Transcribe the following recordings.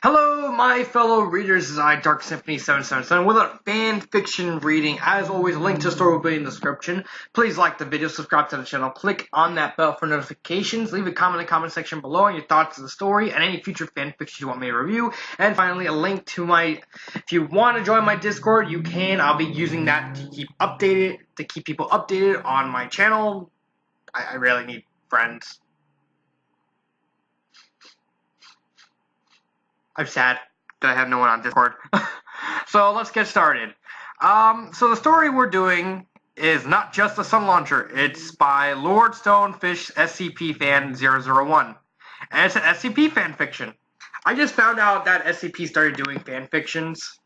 Hello, my fellow readers. This is Dark Symphony 777 with a fan fiction reading. As always, a link to the story will be in the description. Please like the video, subscribe to the channel, click on that bell for notifications, leave a comment in the comment section below on your thoughts of the story and any future fan fiction you want me to review. And finally, a link to if you want to join my Discord, you can. I'll be using that to keep people updated on my channel. I really need friends. I'm sad that I have no one on Discord. So let's get started. So the story we're doing is not just a sun launcher. It's by Lord Stonefish SCP Fan 001. And it's an SCP fan fiction. I just found out that SCP started doing fan fictions.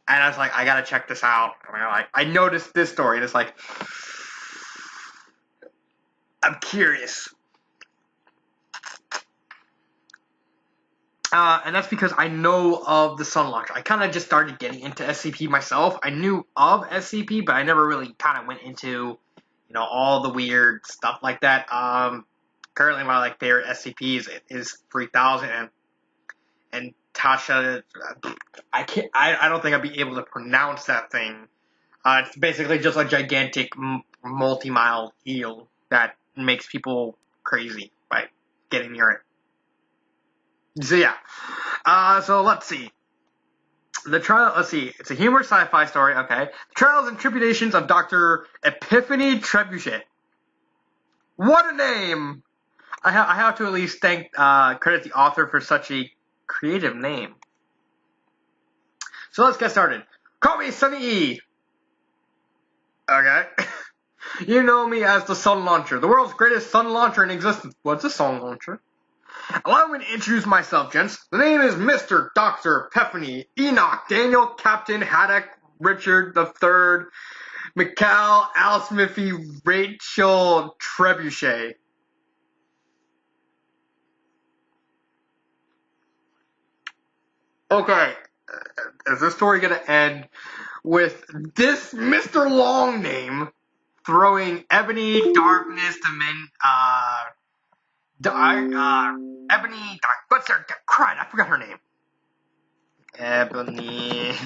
And I was like, I gotta check this out. And I noticed this story and it's like, I'm curious. And that's because I know of the Sun Launcher. I kind of just started getting into SCP myself. I knew of SCP, but I never really kind of went into, all the weird stuff like that. Currently my favorite SCP is 3000 and Tasha. I don't think I'd be able to pronounce that thing. It's basically just a gigantic multi-mile eel that makes people crazy by getting near it. So yeah, so let's see. It's a humorous sci-fi story, okay. The trials and tribulations of Dr. Epiphany Trebuchet. What a name! I have to at least credit the author for such a creative name. So let's get started. Call me Sunny E! Okay. You know me as the Sun Launcher, the world's greatest sun launcher in existence. What's a sun launcher? Allow me to introduce myself, gents. The name is Mr. Dr. Epiphany Enoch Daniel Captain Haddock Richard III Mikhail Alsmithy Rachel Trebuchet. Okay, is this story gonna end with this Mr. Long name throwing ebony darkness Ebony Dark. What's her? Crud, I forgot her name. Ebony.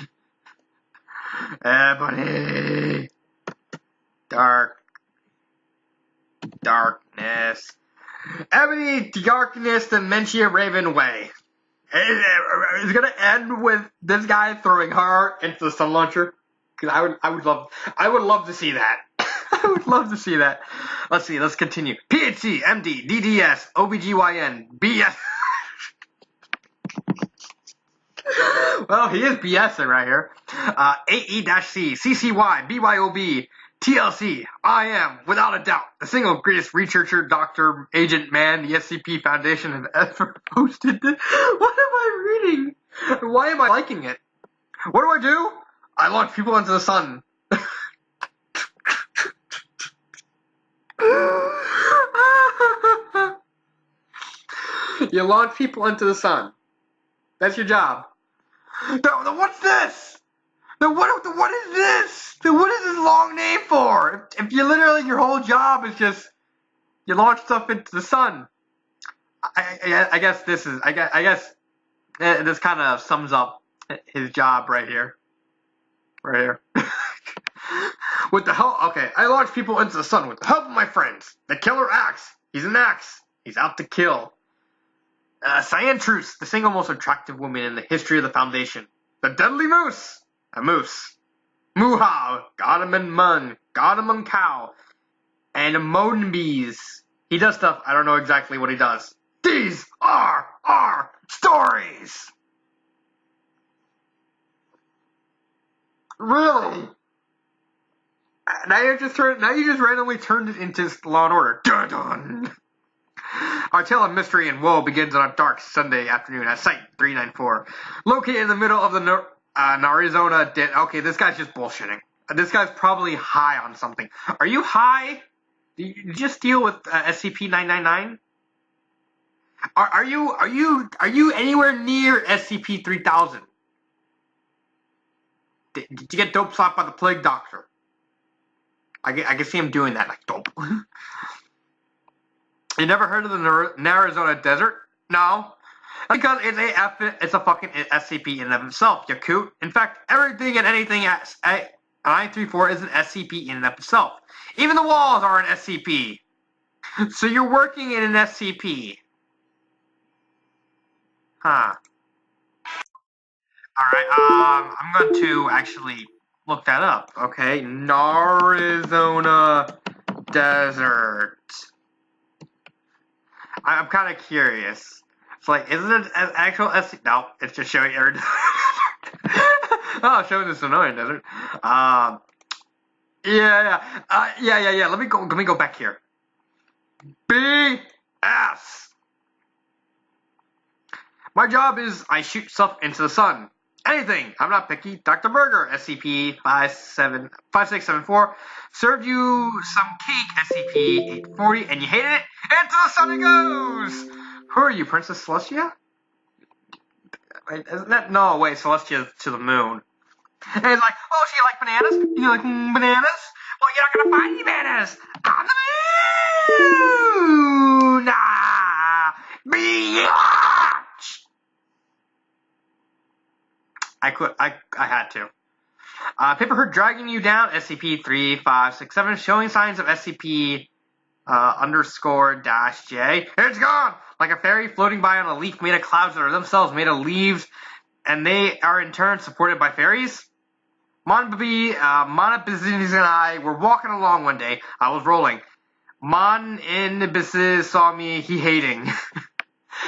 Darkness. Ebony Darkness Dementia Raven Way. It's gonna end with this guy throwing her into the sun launcher. Cause I would love to see that. I would love to see that. Let's see, let's continue. PhD, MD, DDS, OBGYN, BS. Well, he is BSing right here. AE-C, CCY, BYOB, TLC, I am, without a doubt, the single greatest researcher, doctor, agent, man the SCP Foundation has ever posted. What am I reading? Why am I liking it? What do? I launch people into the sun. You launch people into the sun. That's your job. What's this? What is this? What is this long name for? If you literally your whole job is just you launch stuff into the sun. I guess this kind of sums up his job right here. Right here. With the help, okay, I launch people into the sun with the help of my friends. The killer axe. He's an axe. He's out to kill. Cyan Truce, the single most attractive woman in the history of the Foundation. The Deadly Moose. A moose. Muha. God among Mung. God among Cow. And Monbees. He does stuff, I don't know exactly what he does. These are our stories! Really? Now you just randomly turned it into Law and Order. Dun dun! Our tale of mystery and woe begins on a dark Sunday afternoon at Site 394. Located in the middle of the Arizona... Okay, this guy's just bullshitting. This guy's probably high on something. Are you high? Did you just deal with SCP-999? Are you anywhere near SCP-3000? Did you get dope slapped by the plague doctor? I can see him doing that, like dope. You never heard of the Arizona desert? No. Because it's a fucking SCP in and of itself, you coot. In fact, everything and anything at 934 is an SCP in and of itself. Even the walls are an SCP. So you're working in an SCP. Huh. Alright, I'm going to actually look that up, okay? Arizona Desert. I'm kind of curious. It's like, is it an actual SCP? No, it's just showing Arizona. Oh, showing the Sonora Desert. Yeah. Let me go back here. BS. My job is I shoot stuff into the sun. Anything. I'm not picky. Dr. Burger, SCP-5674, served you some cake, SCP-840, and you hated it? Into the sun it goes! Who are you, Princess Celestia? Wait, isn't that? No, wait, Celestia's to the moon. And he's like, oh, so you like bananas? You like bananas? Well, you're not gonna find any bananas on the moon! Biatch! I had to. Paper heard dragging you down, SCP-3567, showing signs of SCP _-J. It's gone! Like a fairy floating by on a leaf made of clouds that are themselves made of leaves, and they are in turn supported by fairies. Monabizzinis and I were walking along one day. I was rolling. Monabizzinis saw me, he hating.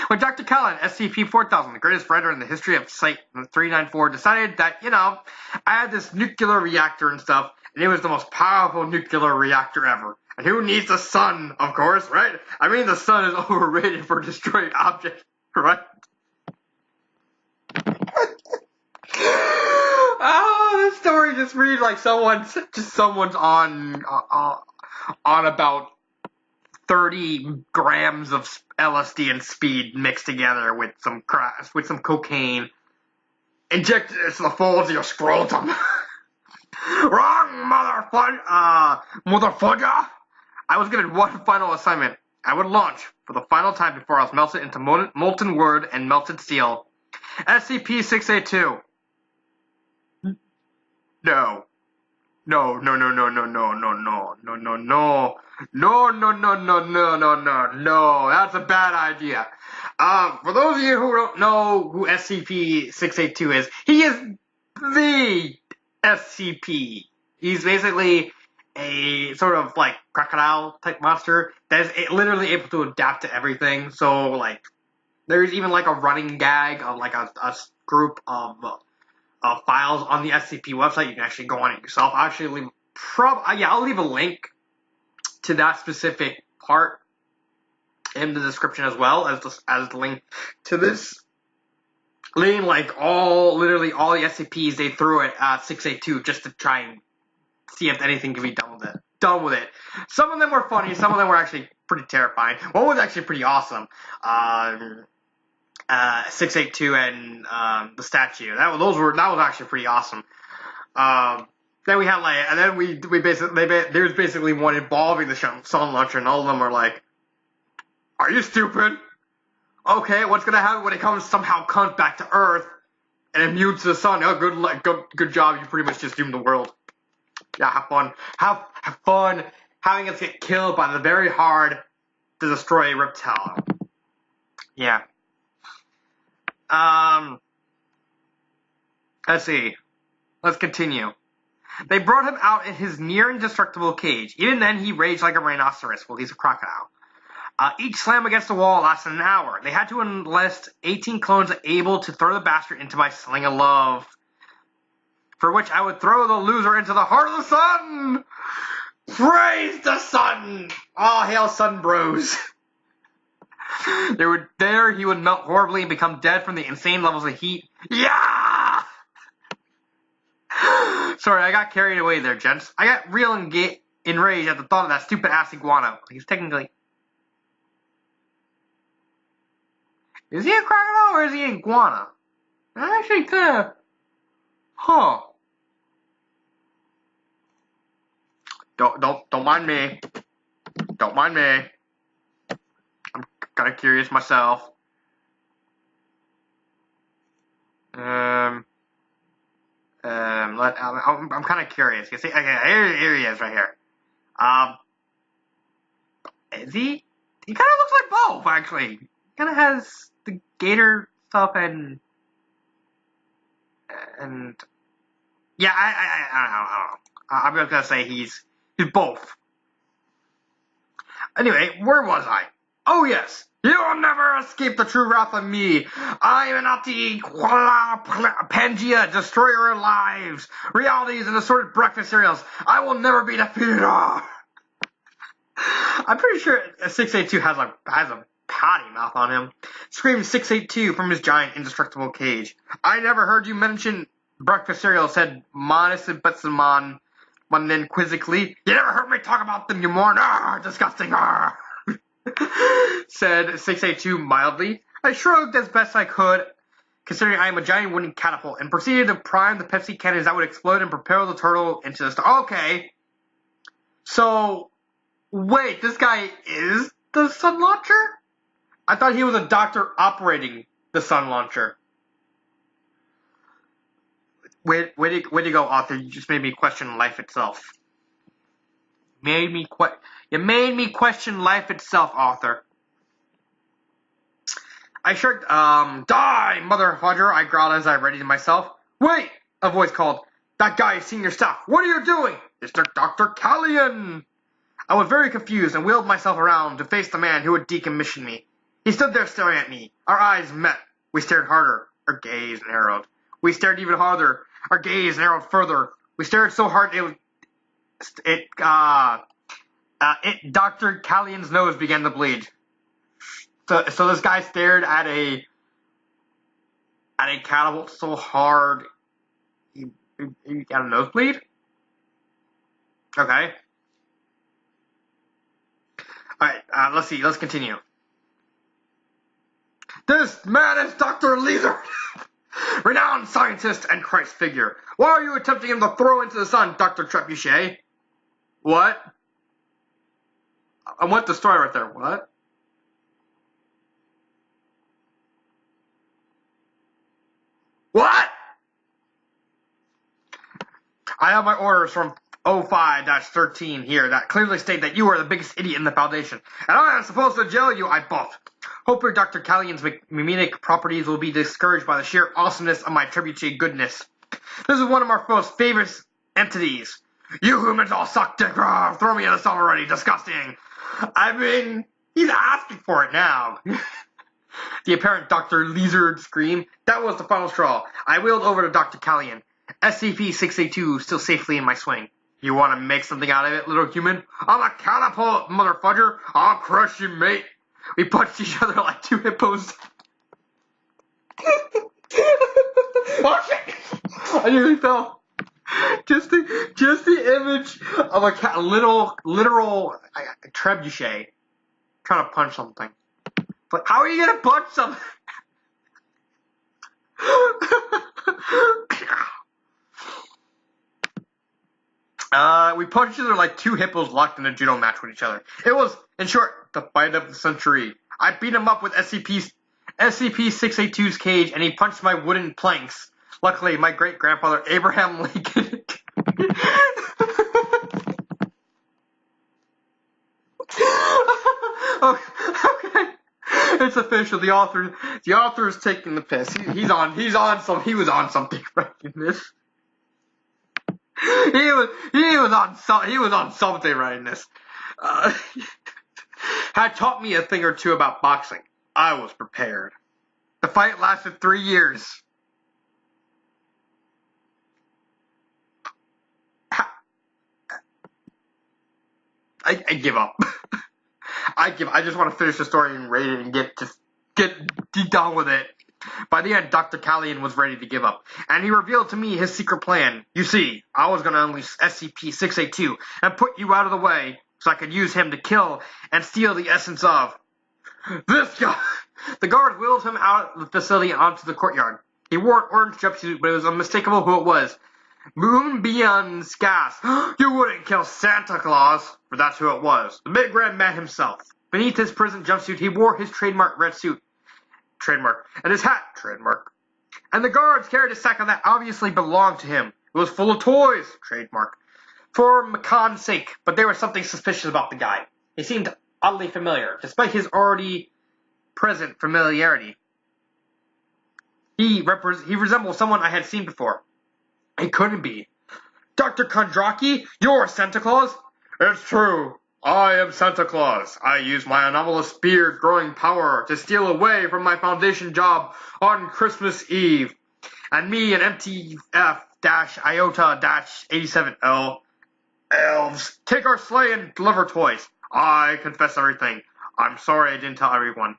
When Dr. Cullen, SCP-4000, the greatest writer in the history of Site-394, decided that, I had this nuclear reactor and stuff, and it was the most powerful nuclear reactor ever. And who needs the sun, of course, right? I mean, the sun is overrated for destroying objects, right? Oh, this story just reads like someone's on about 30 grams of LSD and speed mixed together with some cocaine, injected into the folds of your scrotum. Wrong, motherfucker! I was given one final assignment. I would launch for the final time before I was melted into molten wood and melted steel. SCP-682. No. No. That's a bad idea. For those of you who don't know who SCP-682 is, he is the SCP. He's basically a sort of like crocodile type monster that is literally able to adapt to everything. So like, there's even like a running gag of like a group of files on the SCP website. You can actually go on it yourself. I'll actually leave I'll leave a link to that specific part in the description as well as the link to this. Literally all the SCPs they threw at 682 just to try and see if anything can be done with it. Some of them were funny, some of them were actually pretty terrifying. One was actually pretty awesome. 682 and the statue. That was actually pretty awesome. Then we had there's basically one involving the sun launcher, and all of them are like, "Are you stupid? Okay, what's gonna happen when it somehow comes back to Earth and immune to the sun? Oh, good job. You pretty much just doomed the world. Yeah, have fun. Have fun having us get killed by the very hard to destroy a reptile. Yeah. Let's see. Let's continue. They brought him out in his near indestructible cage. Even then, he raged like a rhinoceros. Well, he's a crocodile. Each slam against the wall lasted an hour. They had to enlist 18 clones able to throw the bastard into my sling of love, for which I would throw the loser into the heart of the sun! Praise the sun! All hail sun bros. There he would melt horribly and become dead from the insane levels of heat. Yeah! Sorry, I got carried away there, gents. I got real enraged at the thought of that stupid ass iguana. He's technically... Is he a crocodile or is he an iguana? I actually kind of... Huh. Don't mind me. Don't mind me. I'm kind of curious myself. I'm kind of curious. You see, okay, here he is right here. Is he? He kind of looks like both, actually. He kind of has the gator stuff and yeah, I don't know. I'm just gonna say he's both. Anyway, where was I? Oh yes, you will never escape the true wrath of me. I am an Pangea, destroyer of lives, realities, and assorted breakfast cereals. I will never be defeated. I'm pretty sure 682 has a potty mouth on him. Screamed 682 from his giant indestructible cage. I never heard you mention breakfast cereal, said Modest and Betsamon, one then quizzically. You never heard me talk about them, you moron. Disgusting. Said 682 mildly. I shrugged as best I could, considering I am a giant wooden catapult, and proceeded to prime the Pepsi cannons that would explode and propel the turtle into the star. Okay. So, wait, this guy is the sun launcher? I thought he was a doctor operating the sun launcher. Way to go, author. You just made me question life itself. You made me question life itself, author. I shrieked, die, mother fudger, I growled as I readied myself. Wait, a voice called. That guy is senior staff. What are you doing? It's Dr. Callion. I was very confused and wheeled myself around to face the man who had decommissioned me. He stood there staring at me. Our eyes met. We stared harder. Our gaze narrowed. We stared even harder. Our gaze narrowed further. We stared so hard Dr. Callion's nose began to bleed. So this guy stared at a catapult so hard he got a nosebleed? Okay. Alright, let's continue. This man is Dr. Lizard, renowned scientist and Christ figure. Why are you attempting him to throw into the sun, Dr. Trebuchet? What? I want the story right there. What? What? I have my orders from 05-13 here that clearly state that you are the biggest idiot in the Foundation, and I am supposed to jail you, I buffed. Hope your Dr. Callion's mimic properties will be discouraged by the sheer awesomeness of my trebuchet goodness. This is one of our most favorite entities. You humans all suck dick. Throw me in the sun already. Disgusting. I mean, he's asking for it now. The apparent Dr. Lizard scream. That was the final straw. I wheeled over to Dr. Callion. SCP-682 still safely in my swing. You want to make something out of it, little human? I'm a catapult, motherfudger. I'll crush you, mate. We punched each other like two hippos. Oh shit! I nearly fell. Just the image of a literal trebuchet trying to punch something. But how are you gonna punch something? We punched each other like two hippos locked in a judo match with each other. It was, in short, the fight of the century. I beat him up with SCP-682's cage, and he punched my wooden planks. Luckily, my great-grandfather Abraham Lincoln... Okay. It's official. The author is taking the piss. He was on something right in this. He was on something right in this. Had taught me a thing or two about boxing. I was prepared. The fight lasted 3 years. I give up. I just want to finish the story and rate it and get done with it. By the end, Dr. Callion was ready to give up, and he revealed to me his secret plan. You see, I was going to unleash SCP-682 and put you out of the way so I could use him to kill and steal the essence of this guy. The guard wheeled him out of the facility onto the courtyard. He wore an orange jumpsuit, but it was unmistakable who it was. Moonbeam Scass. You wouldn't kill Santa Claus, but that's who it was. The big red man himself. Beneath his prison jumpsuit, he wore his trademark red suit. Trademark. And his hat. Trademark. And the guards carried a sack that obviously belonged to him. It was full of toys, trademark, for McConn's sake, but there was something suspicious about the guy. He seemed oddly familiar, despite his already present familiarity. He resembled someone I had seen before. It couldn't be. Dr. Kondraki, you're Santa Claus? It's true. I am Santa Claus. I use my anomalous beard-growing power to steal away from my Foundation job on Christmas Eve. And me and MTF-IOTA-87L elves take our sleigh and deliver toys. I confess everything. I'm sorry I didn't tell everyone.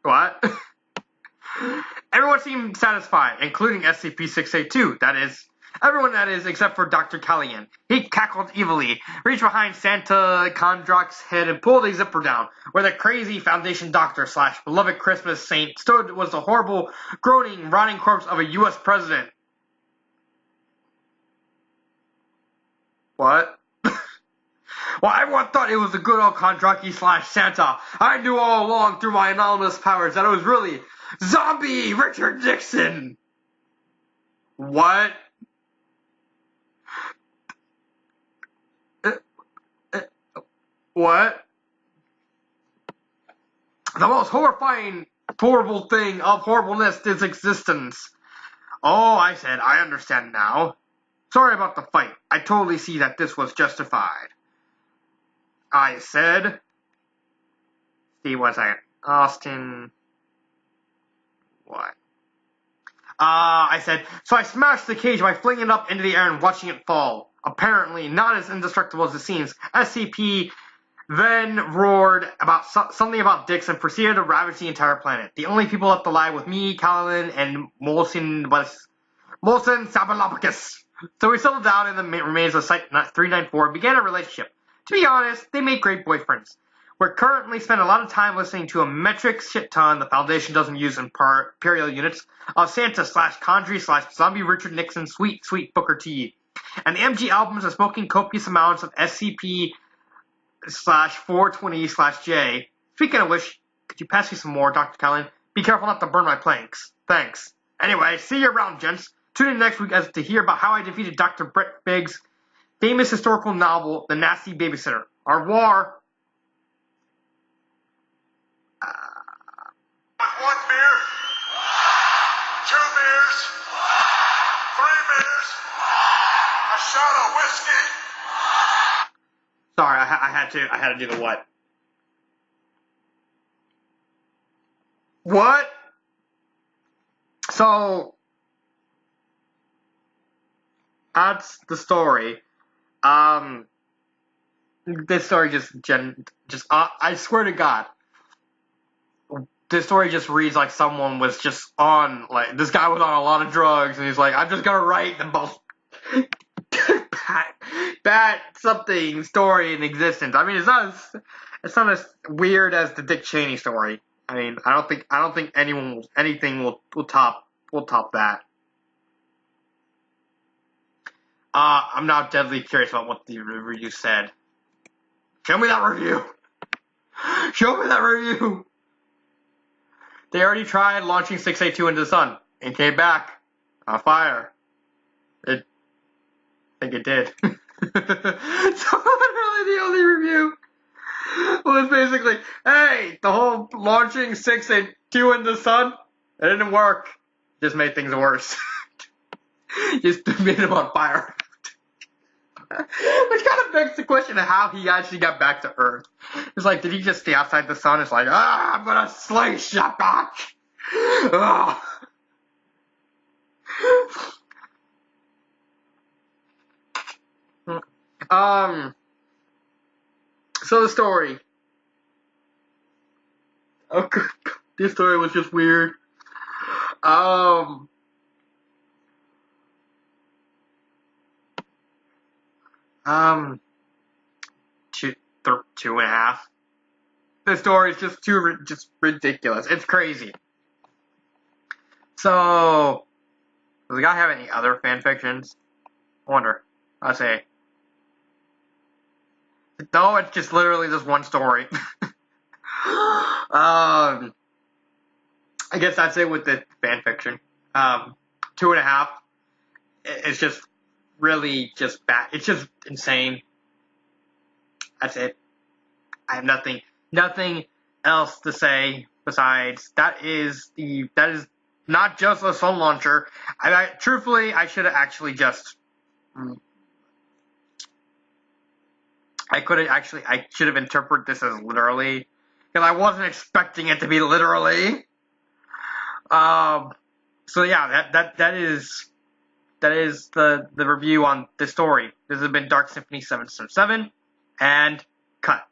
What? Everyone seemed satisfied, including SCP-682, that is, everyone that is, except for Dr. Callian. He cackled evilly, reached behind Santa Kondrak's head and pulled a zipper down. Where the crazy Foundation doctor / beloved Christmas saint stood was the horrible, groaning, rotting corpse of a U.S. president. What? Well, everyone thought it was the good old Kondraki / Santa. I knew all along through my anomalous powers that it was really Zombie Richard Nixon. What? What? The most horrible thing of horribleness is existence. Oh, I said, I understand now. Sorry about the fight. I totally see that this was justified. I said. Steve, 1 second. Austin. What? I said, so I smashed the cage by flinging it up into the air and watching it fall. Apparently not as indestructible as it seems. SCP then roared about something about dicks and proceeded to ravage the entire planet. The only people left alive with me, Callan, and Molson Sabalopicus. So we settled down in the remains of Site 394 and began a relationship. To be honest, they made great boyfriends. We're currently spend a lot of time listening to a metric shit ton the Foundation doesn't use in imperial units of Santa / Condry / Zombie Richard Nixon sweet Booker T. And the MG albums are smoking copious amounts of SCP / 420 / J. Speaking of which, could you pass me some more, Dr. Callan? Be careful not to burn my planks. Thanks. Anyway, see you around, gents. Tune in next week as to hear about how I defeated Dr. Brett Biggs' famous historical novel, The Nasty Babysitter. Au revoir. One beer, 2 beers, 3 beers, a shot of whiskey. Sorry, I had to do the what? What? So that's the story. This story I swear to God, this story just reads like someone was just on, like, this guy was on a lot of drugs, and he's like, I'm just gonna write the most bad something story in existence. I mean, it's not as weird as the Dick Cheney story. I mean, I don't think anything will top that. I'm now deadly curious about what the review said. Show me that review! Show me that review! They already tried launching 682 into the sun and came back on fire. I think it did. So literally the only review was basically, hey, the whole launching 682 into the sun, it didn't work. Just made things worse. Just made him on fire. Which kind of begs the question of how he actually got back to Earth. It's like, did he just stay outside the sun? It's like, I'm gonna slay shot back. So the story. Okay, this story was just weird. 2.5. This story is just just ridiculous. It's crazy. So, does the guy have any other fan fictions? I wonder. I say. No, it's just literally just one story. I guess that's it with the fan fiction. 2.5. It's just really just bad. It's just insane. That's it. I have nothing else to say besides that is not just a sun launcher. Truthfully, I should have actually just. I should have interpreted this as literally, because I wasn't expecting it to be literally. So yeah, that is the review on this story. This has been Dark Symphony 777, and cut.